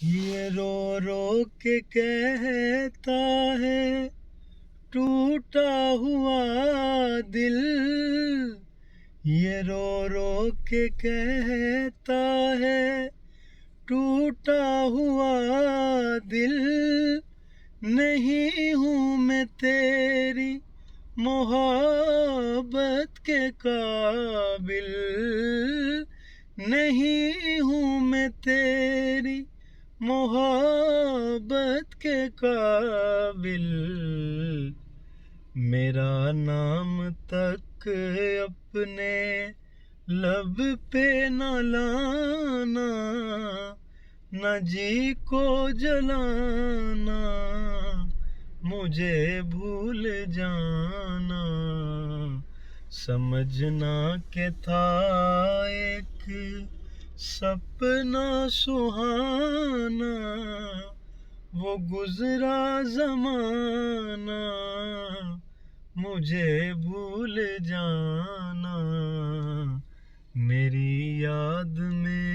ये रो रो के कहता है टूटा हुआ दिल। ये रो रो के कहता है टूटा हुआ दिल। नहीं हूँ मैं तेरी मोहब्बत के काबिल। नहीं हूँ मैं तेरी मोहब्बत के काबिल। मेरा नाम तक अपने लब पे न लाना, न जी को जलाना, मुझे भूल जाना। समझना के था एक सपना सुहाना, वो गुजरा जमाना, मुझे भूल जाना। मेरी याद में